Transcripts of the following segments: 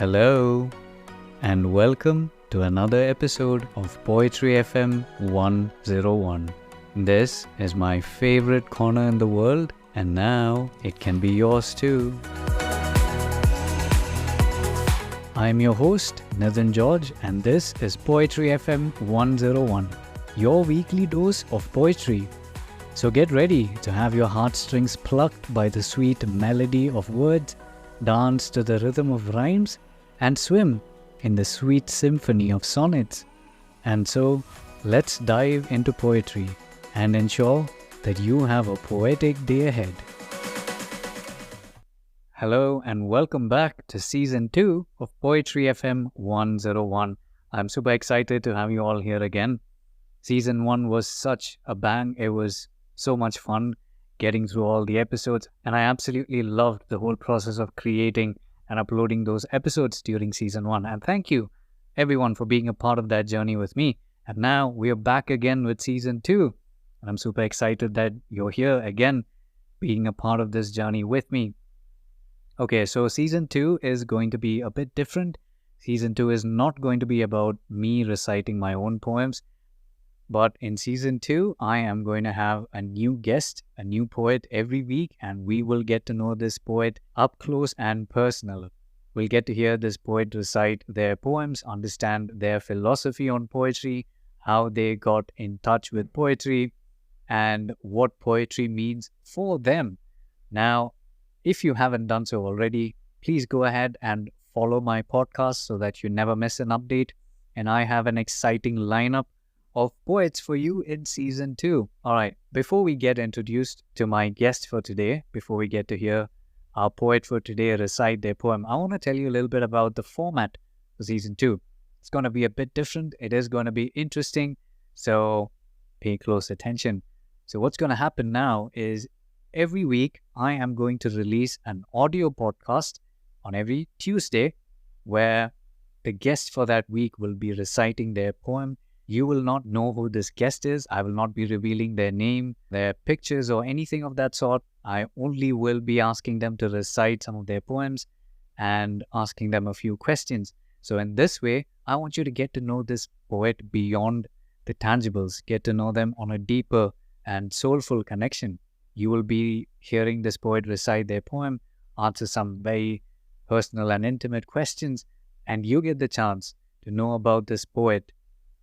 Hello, and welcome to another episode of Poetry FM 101. This is my favorite corner in the world, and now it can be yours too. I'm your host, Nitin George, and this is Poetry FM 101, your weekly dose of poetry. So get ready to have your heartstrings plucked by the sweet melody of words, dance to the rhythm of rhymes, and swim in the sweet symphony of sonnets. And so, let's dive into poetry and ensure that you have a poetic day ahead. Hello and welcome back to Season 2 of Poetry FM 101. I'm super excited to have you all here again. Season 1 was such a bang. It was so much fun getting through all the episodes, and I absolutely loved the whole process of creating and uploading those episodes during Season 1. And thank you everyone for being a part of that journey with me. And now we are back again with Season 2. And I'm super excited that you're here again, being a part of this journey with me. Okay, so Season 2 is going to be a bit different. Season 2 is not going to be about me reciting my own poems. But in Season 2, I am going to have a new guest, a new poet every week, and we will get to know this poet up close and personal. We'll get to hear this poet recite their poems, understand their philosophy on poetry, how they got in touch with poetry, and what poetry means for them. Now, if you haven't done so already, please go ahead and follow my podcast so that you never miss an update. And I have an exciting lineup of poets for you in Season 2. All right, before we get introduced to my guest for today, before we get to hear our poet for today recite their poem, I want to tell you a little bit about the format for Season 2. It's going to be a bit different. It is going to be interesting, so pay close attention. So what's going to happen now is every week I am going to release an audio podcast on every Tuesday where the guest for that week will be reciting their poem. You will not know who this guest is. I will not be revealing their name, their pictures, or anything of that sort. I only will be asking them to recite some of their poems and asking them a few questions. So in this way, I want you to get to know this poet beyond the tangibles, get to know them on a deeper and soulful connection. You will be hearing this poet recite their poem, answer some very personal and intimate questions, and you get the chance to know about this poet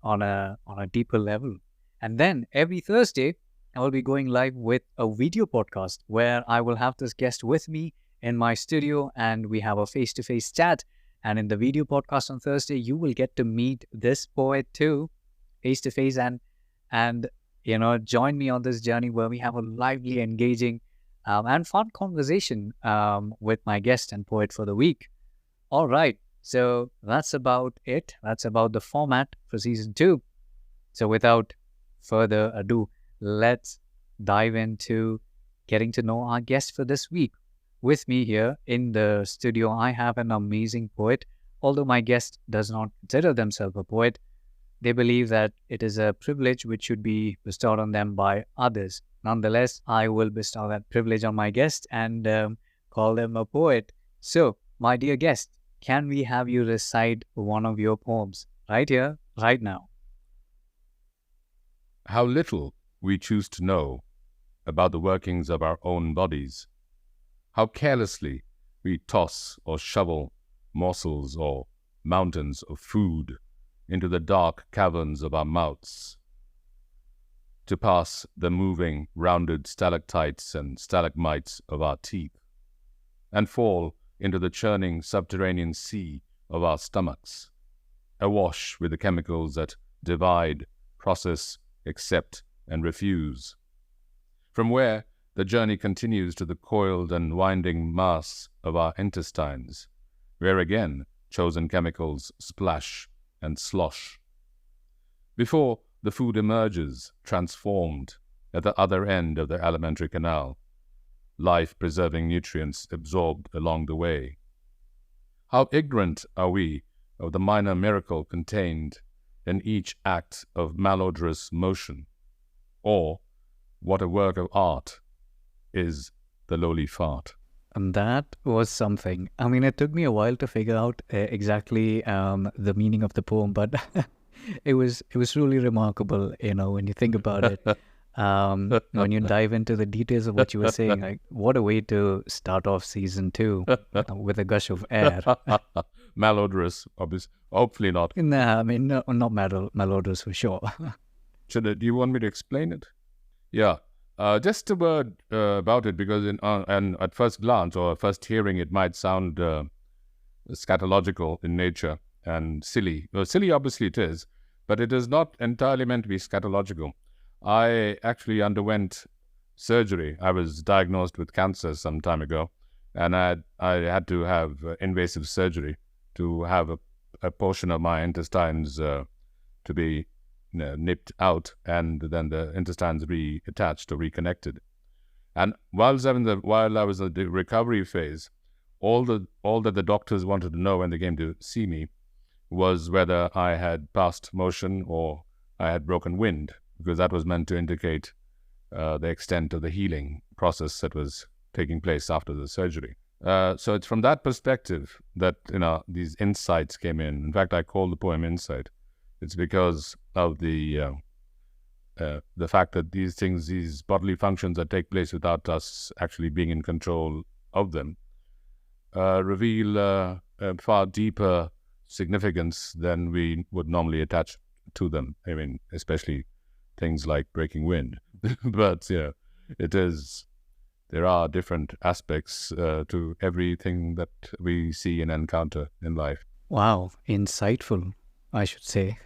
on a deeper level. And then every Thursday, I will be going live with a video podcast where I will have this guest with me in my studio and we have a face-to-face chat. And in the video podcast on Thursday, you will get to meet this poet too, face-to-face, and join me on this journey where we have a lively, engaging, and fun conversation with my guest and poet for the week. All right. So that's about it. That's about the format for Season 2. So without further ado, let's dive into getting to know our guest for this week. With me here in the studio, I have an amazing poet. Although my guest does not consider themselves a poet, they believe that it is a privilege which should be bestowed on them by others. Nonetheless, I will bestow that privilege on my guest and call them a poet. So, my dear guest, can we have you recite one of your poems right here, right now? How little we choose to know about the workings of our own bodies. How carelessly we toss or shovel morsels or mountains of food into the dark caverns of our mouths, to pass the moving, rounded stalactites and stalagmites of our teeth, and fall into the churning subterranean sea of our stomachs, awash with the chemicals that divide, process, accept, and refuse. From where the journey continues to the coiled and winding mass of our intestines, where again chosen chemicals splash and slosh. Before the food emerges, transformed at the other end of the alimentary canal, life-preserving nutrients absorbed along the way. How ignorant are we of the minor miracle contained in each act of malodorous motion, or what a work of art is the lowly fart. And that was something. I mean, it took me a while to figure out exactly the meaning of the poem, but it was really remarkable, when you think about it. When you dive into the details of what you were saying, like what a way to start off season 2 with a gush of air. Malodorous, obviously. Hopefully not. Nah, I mean, no, not malodorous for sure. Do you want me to explain it? Yeah. Just a word about it, because and at first glance or first hearing, it might sound scatological in nature and silly. Well, silly, obviously it is, but it is not entirely meant to be scatological. I actually underwent surgery. I was diagnosed with cancer some time ago, and I had to have invasive surgery to have a portion of my intestines to be nipped out, and then the intestines reattached or reconnected. And while I was in the recovery phase, all that the doctors wanted to know when they came to see me was whether I had passed motion or I had broken wind, because that was meant to indicate the extent of the healing process that was taking place after the surgery. So it's from that perspective that these insights came in. In fact, I call the poem Insight. It's because of the fact that these bodily functions that take place without us actually being in control of them, reveal a far deeper significance than we would normally attach to them. I mean, especially things like breaking wind. But there are different aspects to everything that we see and encounter in life. Wow, insightful, I should say.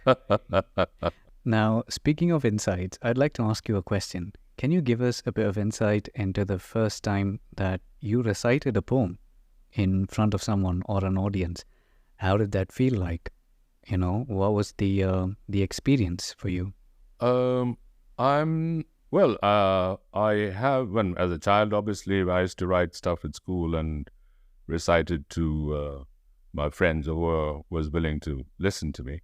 Now, speaking of insights, I'd like to ask you a question. Can you give us a bit of insight into the first time that you recited a poem in front of someone or an audience? How did that feel like? What was the experience for you? I have, when as a child, obviously, I used to write stuff at school and recite it to my friends who was willing to listen to me.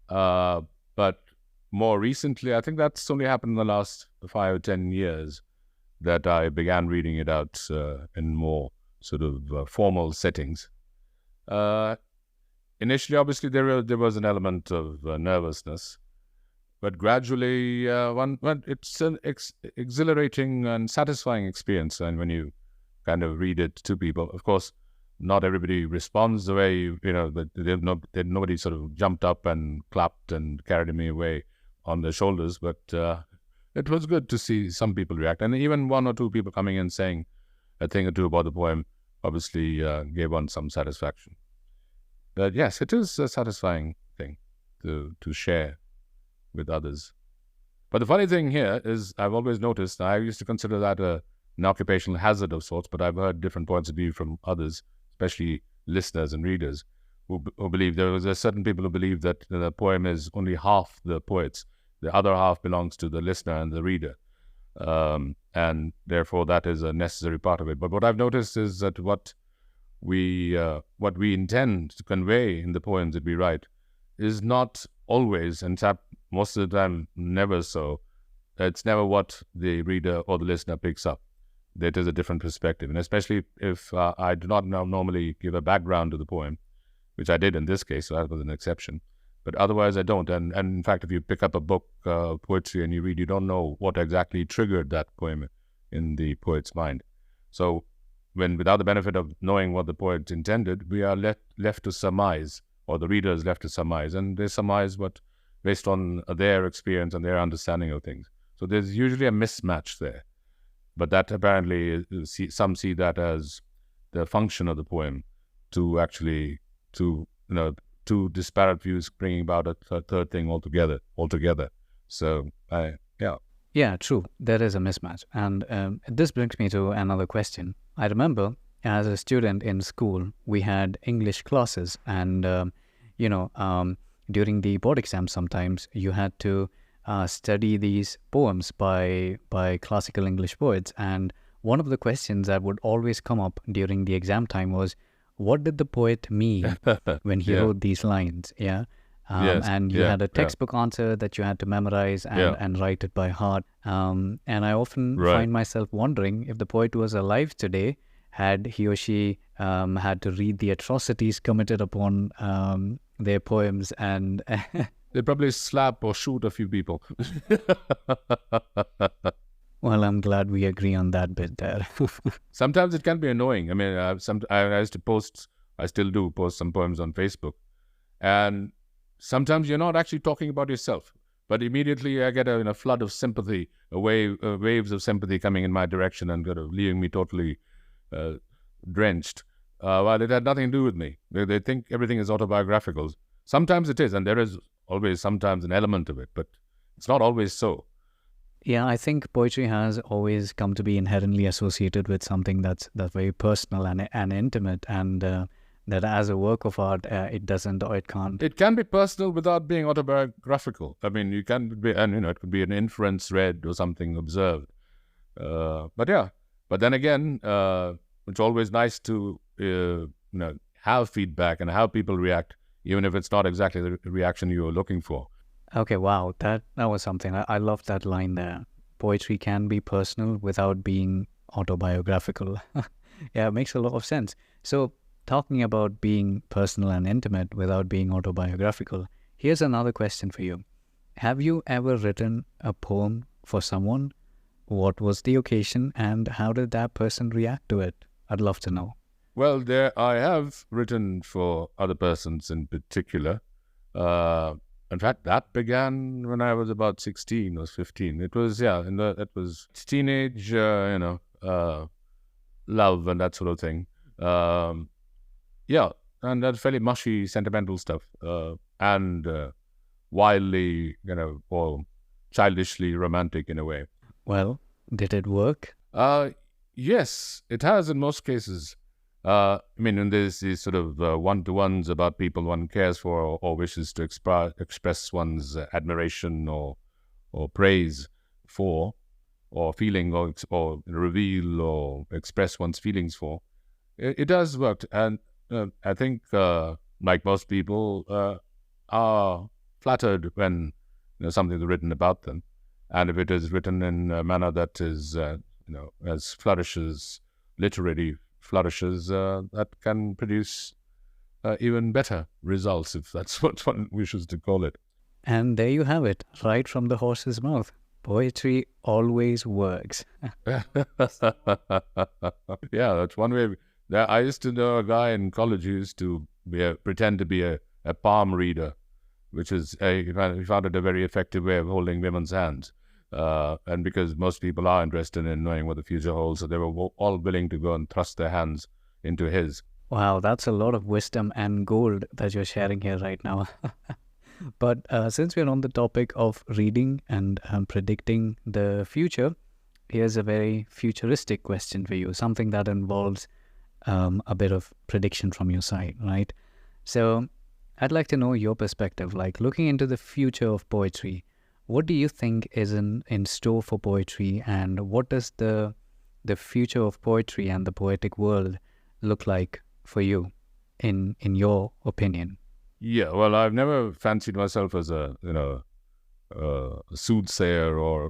But more recently, I think that's only happened in the last 5 or 10 years, that I began reading it out in more sort of formal settings. Initially, obviously, there was an element of nervousness, but gradually, it's an exhilarating and satisfying experience. And when you kind of read it to people, of course, not everybody responds the way nobody sort of jumped up and clapped and carried me away on their shoulders. But it was good to see some people react, and even 1 or 2 people coming in saying a thing or two about the poem obviously gave one some satisfaction. But yes, it is a satisfying thing to share with others. But the funny thing here is, I've always noticed, I used to consider that an occupational hazard of sorts, but I've heard different points of view from others, especially listeners and readers, who believe there certain people who believe that the poem is only half the poet's, the other half belongs to the listener and the reader, and therefore that is a necessary part of it. But what I've noticed is that what we intend to convey in the poems that we write is not always, in fact, most of the time, never so. It's never what the reader or the listener picks up. That is a different perspective. And especially if I do not normally give a background to the poem, which I did in this case, so that was an exception. But otherwise, I don't. And in fact, if you pick up a book of poetry and you read, you don't know what exactly triggered that poem in the poet's mind. So without the benefit of knowing what the poet intended, we are left to surmise, or the reader is left to surmise, and they surmise based on their experience and their understanding of things. So there's usually a mismatch there. But that apparently, some see that as the function of the poem, to actually, two disparate views bringing about a third thing altogether. So, yeah. Yeah, true. There is a mismatch. And this brings me to another question. I remember as a student in school, we had English classes, and, during the board exam, sometimes you had to study these poems by classical English poets. And one of the questions that would always come up during the exam time was, what did the poet mean when he wrote these lines? Yeah. And you had a textbook answer that you had to memorize and write it by heart. And I often find myself wondering, if the poet was alive today, had he or she had to read the atrocities committed upon their poems, and They probably slap or shoot a few people. well, I'm glad we agree on that bit there. Sometimes it can be annoying. I mean, I used to post, I still do post some poems on Facebook, and sometimes you're not actually talking about yourself, but immediately I get a flood of sympathy, waves of sympathy coming in my direction and kind of leaving me totally drenched. While it had nothing to do with me. They think everything is autobiographical. Sometimes it is, and there is always sometimes an element of it, but it's not always so. Yeah, I think poetry has always come to be inherently associated with something that's very personal and intimate, and that as a work of art, it doesn't or it can't. It can be personal without being autobiographical. I mean, you can be, and it could be an inference read or something observed. But then again, it's always nice to have feedback and how people react, even if it's not exactly the reaction you were looking for. Okay, wow, that was something. I love that line there. Poetry can be personal without being autobiographical. Yeah, it makes a lot of sense. So, talking about being personal and intimate without being autobiographical, here's another question for you. Have you ever written a poem for someone? What was the occasion and how did that person react to it? I'd love to know. Well, I have written for other persons in particular. In fact, that began when I was about 16 or 15. It was, it was teenage, love and that sort of thing. And that's fairly mushy, sentimental stuff, and wildly, or childishly romantic in a way. Well, did it work? Yes, it has in most cases. I mean, when there's these sort of one-to-ones about people one cares for or wishes to express one's admiration or praise for, or feeling or reveal or express one's feelings for, it does work. And I think, like most people, are flattered when something is written about them, and if it is written in a manner that is, as flourishes, literary flourishes, that can produce even better results, if that's what one wishes to call it. And there you have it, right from the horse's mouth. Poetry always works. Yeah, that's one way. I used to know a guy in college who used to pretend to be a palm reader, which is he found it a very effective way of holding women's hands. And because most people are interested in knowing what the future holds, so they were all willing to go and thrust their hands into his. Wow, that's a lot of wisdom and gold that you're sharing here right now. But since we're on the topic of reading and predicting the future, here's a very futuristic question for you, something that involves a bit of prediction from your side, right? So I'd like to know your perspective, like looking into the future of poetry. What do you think is in store for poetry, and what does the future of poetry and the poetic world look like for you, in your opinion? Yeah, well, I've never fancied myself as a soothsayer or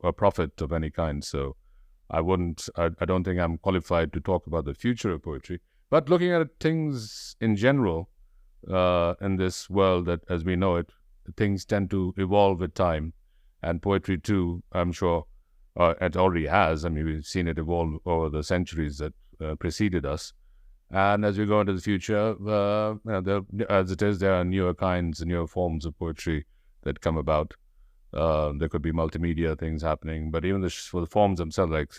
a prophet of any kind, so I don't think I'm qualified to talk about the future of poetry. But looking at things in general, in this world that as we know it, things tend to evolve with time, and poetry too, I'm sure, it already has. I mean, we've seen it evolve over the centuries that preceded us. And as we go into the future, as it is, there are newer kinds and newer forms of poetry that come about. There could be multimedia things happening, but even for the forms themselves, like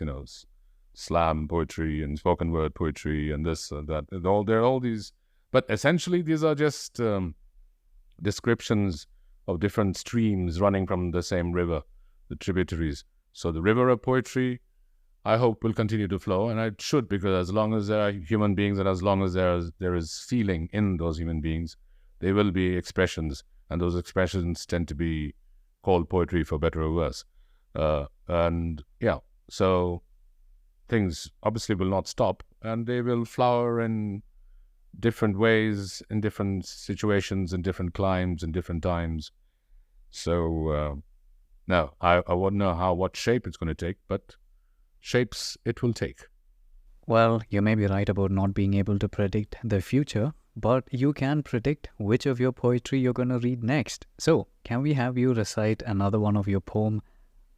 slam poetry and spoken word poetry and this and that, there are all these. But essentially, these are just descriptions of different streams running from the same river, the tributaries. So the river of poetry, I hope, will continue to flow, and it should, because as long as there are human beings and as long as there is feeling in those human beings, there will be expressions, and those expressions tend to be called poetry, for better or worse. So things obviously will not stop, and they will flower in different ways, in different situations, in different climes, in different times. So now I wouldn't know what shape it's going to take, but shapes it will take. Well, you may be right about not being able to predict the future, but you can predict which of your poetry you're going to read next. So, can we have you recite another one of your poem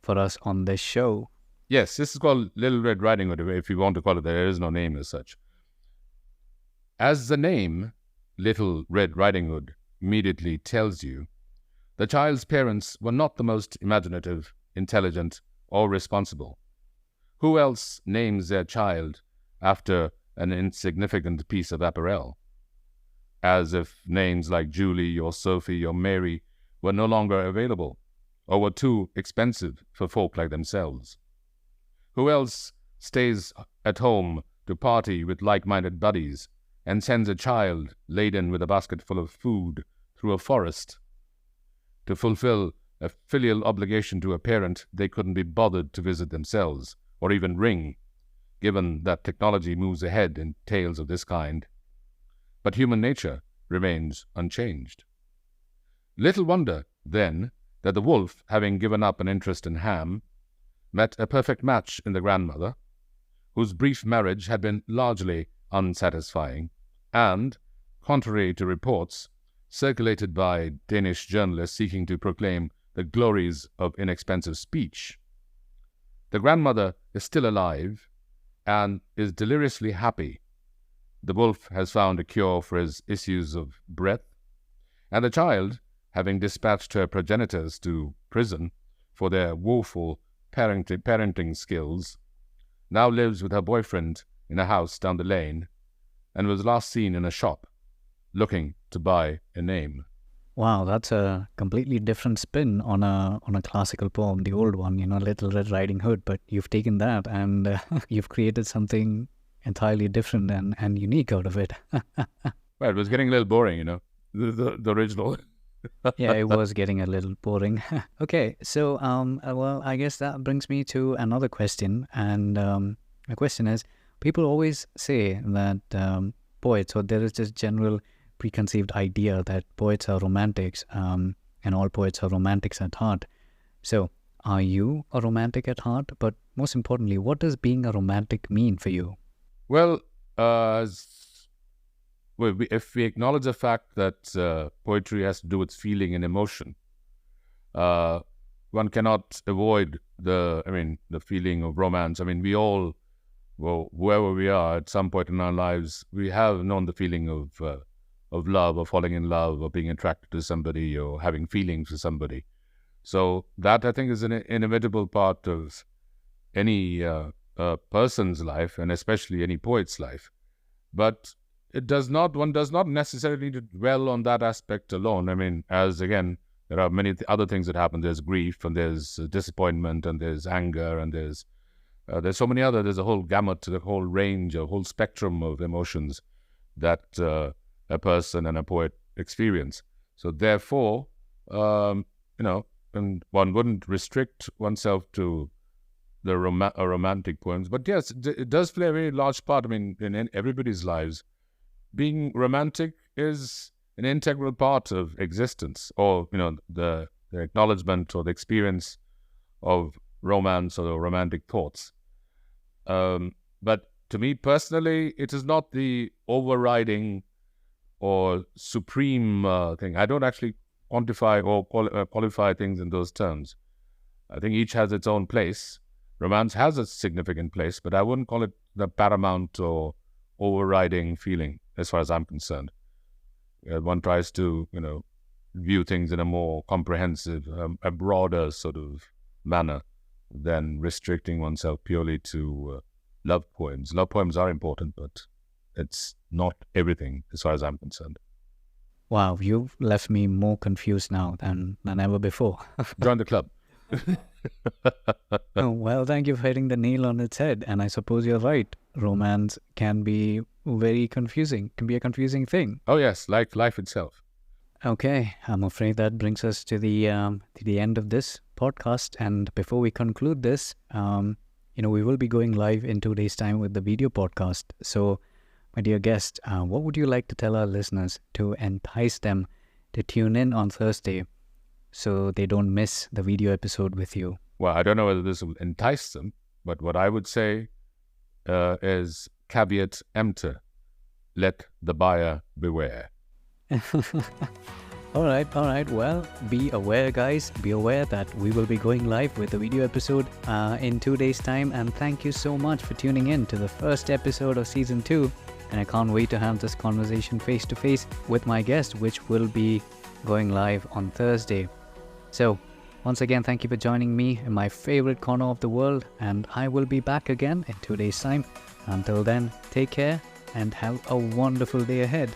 for us on this show? Yes, this is called Little Red Riding Hood, if you want to call it that. There is no name as such. As the name, Little Red Riding Hood, immediately tells you, the child's parents were not the most imaginative, intelligent, or responsible. Who else names their child after an insignificant piece of apparel? As if names like Julie or Sophie or Mary were no longer available, or were too expensive for folk like themselves. Who else stays at home to party with like-minded buddies and sends a child laden with a basket full of food through a forest to fulfill a filial obligation to a parent they couldn't be bothered to visit themselves or even ring, given that technology moves ahead in tales of this kind? But human nature remains unchanged. Little wonder, then, that the wolf, having given up an interest in ham, met a perfect match in the grandmother, whose brief marriage had been largely unsatisfying, and, contrary to reports circulated by Danish journalists seeking to proclaim the glories of inexpensive speech, the grandmother is still alive and is deliriously happy. The wolf has found a cure for his issues of breath, and the child, having dispatched her progenitors to prison for their woeful parenting skills, now lives with her boyfriend in a house down the lane, and was last seen in a shop, looking to buy a name. Wow, that's a completely different spin on a classical poem, the old one, Little Red Riding Hood. But you've taken that and you've created something entirely different and unique out of it. Well, it was getting a little boring, the original. Yeah, it was getting a little boring. Okay, so well, I guess that brings me to another question, and the question is: people always say that poets, or there is this general preconceived idea that poets are romantics, and all poets are romantics at heart. So, are you a romantic at heart? But most importantly, what does being a romantic mean for you? Well, if we acknowledge the fact that poetry has to do with feeling and emotion, one cannot avoid the feeling of romance. I mean, we all, whoever we are, at some point in our lives, we have known the feeling of love, or falling in love, or being attracted to somebody, or having feelings for somebody. So that, I think, is an inevitable part of any person's life, and especially any poet's life. But one does not necessarily need to dwell on that aspect alone. I mean, as again, there are many other things that happen. There's grief, and there's disappointment, and there's anger, and there's so many other. There's a whole gamut, a whole range, a whole spectrum of emotions that a person and a poet experience. So therefore, and one wouldn't restrict oneself to the romantic poems. But yes, it does play a very large part. I mean, in everybody's lives, being romantic is an integral part of existence, or the acknowledgement or the experience of romance or the romantic thoughts. But to me personally, it is not the overriding or supreme thing. I don't actually quantify or qualify things in those terms. I think each has its own place. Romance has a significant place, but I wouldn't call it the paramount or overriding feeling, as far as I'm concerned. One tries to, view things in a more comprehensive, a broader sort of manner than restricting oneself purely to love poems. Love poems are important, but it's not everything, as far as I'm concerned. Wow, you've left me more confused now than ever before. Join the club. Oh, well, thank you for hitting the nail on its head. And I suppose you're right. Romance can be very confusing, can be a confusing thing. Oh, yes, like life itself. Okay, I'm afraid that brings us to the end of this podcast. And before we conclude this, we will be going live in 2 days' time with the video podcast. So, my dear guest, what would you like to tell our listeners to entice them to tune in on Thursday so they don't miss the video episode with you? Well, I don't know whether this will entice them, but what I would say is caveat emptor. Let the buyer beware. All right. Well, be aware, guys. Be aware that we will be going live with a video episode in 2 days' time. And thank you so much for tuning in to the first episode of Season 2. And I can't wait to have this conversation face to face with my guest, which will be going live on Thursday. So, once again, thank you for joining me in my favorite corner of the world. And I will be back again in 2 days' time. Until then, take care and have a wonderful day ahead.